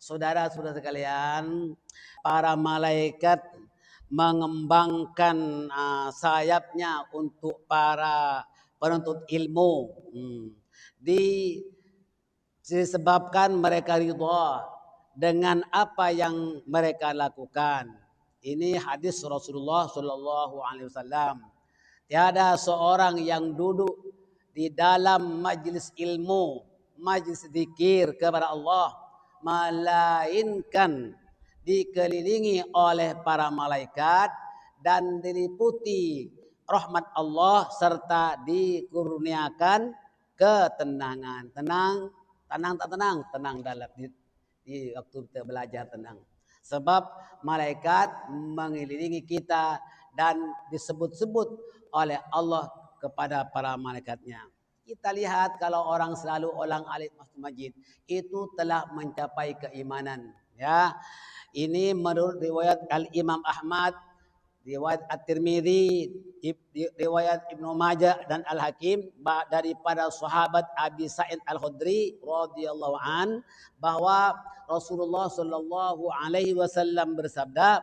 Saudara-saudara sekalian, para malaikat mengembangkan sayapnya untuk para penuntut ilmu. Disebabkan mereka ridha dengan apa yang mereka lakukan. Ini hadis Rasulullah Shallallahu Alaihi Wasallam. Tiada seorang yang duduk di dalam majlis ilmu, majlis zikir kepada Allah, melainkan dikelilingi oleh para malaikat dan diliputi rahmat Allah serta dikurniakan ketenangan. Tenang tak tenang? Tenang dalam di waktu kita belajar tenang. Sebab malaikat mengelilingi kita dan disebut-sebut oleh Allah kepada para malaikatnya. Kita lihat kalau orang selalu ulang alif masjid itu telah mencapai keimanan. Ya, ini menurut riwayat Al-Imam Ahmad, riwayat At-Tirmidzi, riwayat Ibnu Majah dan Al-Hakim daripada sahabat Abi Sa'id Al-Khudri radhiyallahu an bahwa Rasulullah sallallahu alaihi wasallam bersabda,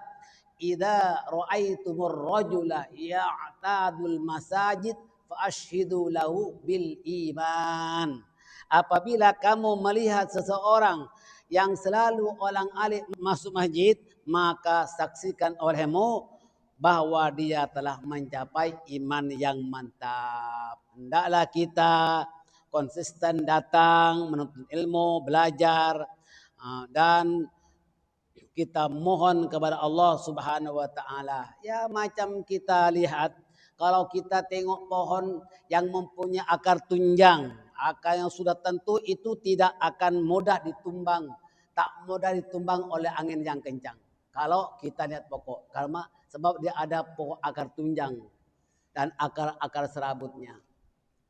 "Idza ra'aitumur rajula ya'tadul masajid fa ashhidu lahu bil iman." Apabila kamu melihat seseorang yang selalu ulang-alik masuk masjid, maka saksikan olehmu bahwa dia telah mencapai iman yang mantap. Hendaklah kita konsisten datang menuntut ilmu, belajar, dan kita mohon kepada Allah Subhanahu wa taala. Ya, macam kita lihat kalau kita tengok pohon yang mempunyai akar tunjang, akar yang sudah tentu itu tidak akan mudah ditumbang, tak mudah ditumbang oleh angin yang kencang. Kalau kita lihat pokok, karena sebab dia ada pokok akar tunjang dan akar-akar serabutnya.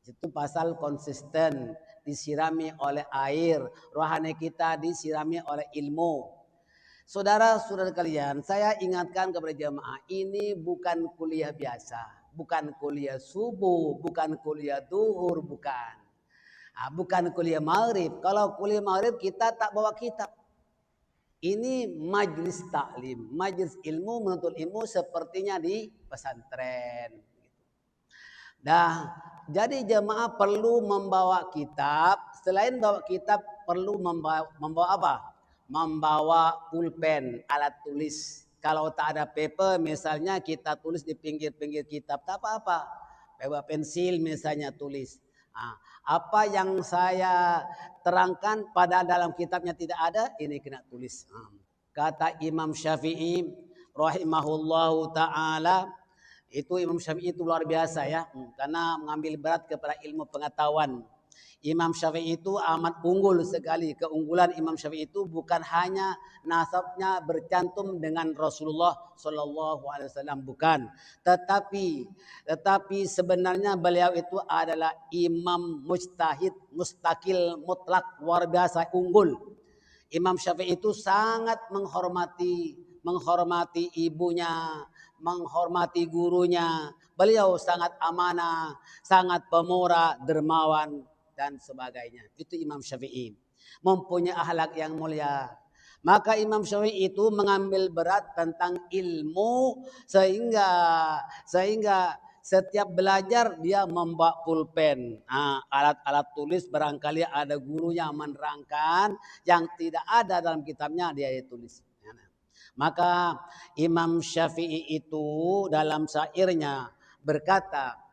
Itu pasal konsisten, disirami oleh air, rohani kita disirami oleh ilmu. Saudara-saudara kalian, saya ingatkan kepada jemaah, ini bukan kuliah biasa, bukan kuliah subuh, bukan kuliah duhur, bukan. Bukan kuliah maghrib. Kalau kuliah maghrib kita tak bawa kitab. Ini majlis taklim, majlis ilmu, menuntut ilmu sepertinya di pesantren. Nah, jadi jemaah perlu membawa kitab. Selain bawa kitab, perlu membawa apa? Membawa pulpen, alat tulis. Kalau tak ada paper, misalnya kita tulis di pinggir-pinggir kitab, tak apa-apa. Bawa pensil misalnya tulis. Apa yang saya terangkan pada dalam kitabnya tidak ada, ini kena tulis. Kata Imam Syafi'i rahimahullahu ta'ala, itu Imam Syafi'i itu luar biasa ya, karena mengambil berat kepada ilmu pengetahuan. Imam Syafi'i itu amat unggul sekali. Keunggulan Imam Syafi'i itu bukan hanya nasabnya bercantum dengan Rasulullah Shallallahu Alaihi Wasallam, bukan. Tetapi sebenarnya beliau itu adalah imam mujtahid, mustakil, mutlak, luar biasa unggul. Imam Syafi'i itu sangat menghormati ibunya, menghormati gurunya. Beliau sangat amanah, sangat pemurah, dermawan, dan sebagainya. Itu Imam Syafi'i. Mempunyai akhlak yang mulia. Maka Imam Syafi'i itu mengambil berat tentang ilmu sehingga setiap belajar dia membawa pulpen. Alat-alat tulis barangkali ada gurunya menerangkan yang tidak ada dalam kitabnya dia tulis. Maka Imam Syafi'i itu dalam syairnya berkata,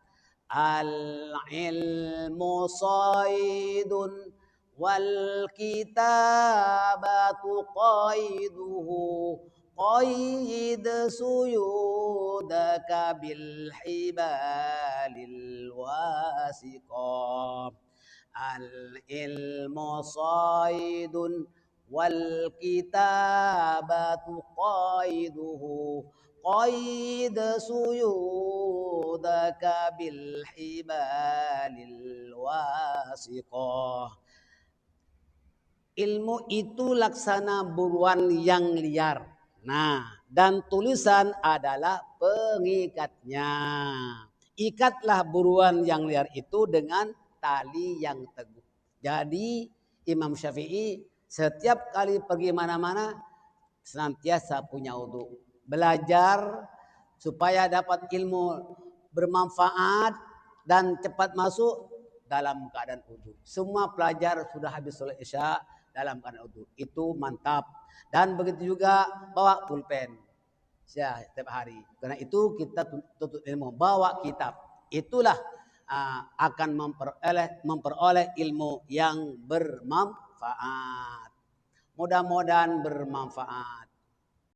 al-ilmu saydun wal kitabatu qayduhu qayd suyudaka bil hibalil wasiqah. Al-ilmu saydun wal kitabatu qayduhu qaid suyudaka bil hibalil wasiqah. Ilmu itu laksana buruan yang liar. Nah, dan tulisan adalah pengikatnya. Ikatlah buruan yang liar itu dengan tali yang teguh. Jadi Imam Syafi'i Setiap kali pergi mana-mana senantiasa punya wudu. Belajar supaya dapat ilmu bermanfaat dan cepat masuk dalam keadaan wudu. Semua pelajar sudah habis sholat isya dalam keadaan wudu. Itu mantap. Dan begitu juga bawa pulpen setiap hari. Karena itu kita tuntut ilmu, bawa kitab. Itulah akan memperoleh ilmu yang bermanfaat. Mudah-mudahan bermanfaat.